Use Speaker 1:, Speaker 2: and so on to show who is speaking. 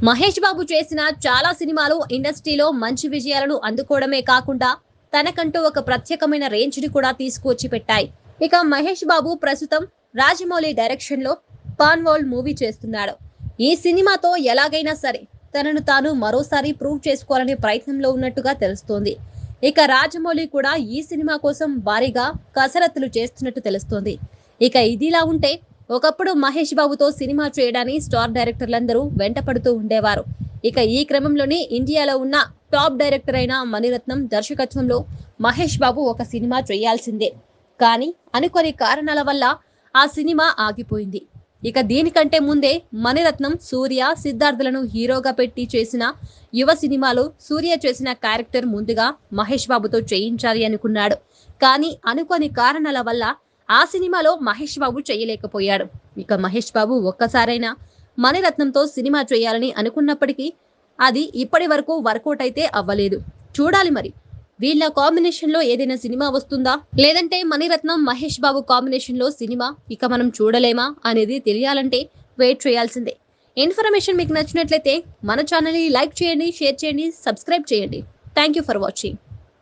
Speaker 1: మహేష్ బాబు చేసిన చాలా సినిమాలు ఇండస్ట్రీలో మంచి విజయాలను అందుకోవడమే కాకుండా తనకంటూ ఒక ప్రత్యేకమైన రేంజ్ ని కూడా తీసుకువచ్చి పెట్టాయి. ఇక మహేష్ బాబు ప్రస్తుతం రాజమౌళి డైరెక్షన్ లో పాన్వాల్ మూవీ చేస్తున్నాడు. ఈ సినిమాతో ఎలాగైనా సరే తనను తాను మరోసారి ప్రూవ్ చేసుకోవాలనే ప్రయత్నంలో ఉన్నట్టుగా తెలుస్తోంది. ఇక రాజమౌళి కూడా ఈ సినిమా కోసం భారీగా కసరత్తులు చేస్తున్నట్టు తెలుస్తోంది. ఇక ఇదిలా ఉంటే ఒకప్పుడు మహేష్ బాబుతో సినిమా చేయడానికి స్టార్ డైరెక్టర్లందరూ వెంటపడుతూ ఉండేవారు. ఇక ఈ క్రమంలోనే ఇండియాలో ఉన్న టాప్ డైరెక్టర్ అయిన మణిరత్నం దర్శకత్వంలో మహేష్ బాబు ఒక సినిమా చేయాల్సిందే. కానీ అనుకోని కారణాల వల్ల ఆ సినిమా ఆగిపోయింది. ఇక దీనికంటే ముందే మణిరత్నం సూర్య, సిద్ధార్థులను హీరోగా పెట్టి చేసిన యువ సినిమాలో సూర్య చేసిన క్యారెక్టర్ ముందుగా మహేష్ బాబుతో చేయించాలి అనుకున్నాడు. కానీ అనుకోని కారణాల వల్ల ఆ సినిమాలో మహేష్ బాబు చేయలేకపోయాడు. ఇక మహేష్ బాబు ఒక్కసారైనా మణిరత్నంతో సినిమా చేయాలని అనుకున్నప్పటికీ అది ఇప్పటి వరకు వర్కౌట్ అయితే అవ్వలేదు. చూడాలి మరి వీళ్ళ కాంబినేషన్ లో ఏదైనా సినిమా వస్తుందా, లేదంటే మణిరత్నం మహేష్ బాబు కాంబినేషన్ లో సినిమా ఇక మనం చూడలేమా అనేది తెలియాలంటే వెయిట్ చేయాల్సిందే. ఇన్ఫర్మేషన్ మీకు నచ్చినట్లయితే మన ఛానల్ ని లైక్ చేయండి, షేర్ చేయండి, సబ్స్క్రైబ్ చేయండి. Thank you for watching.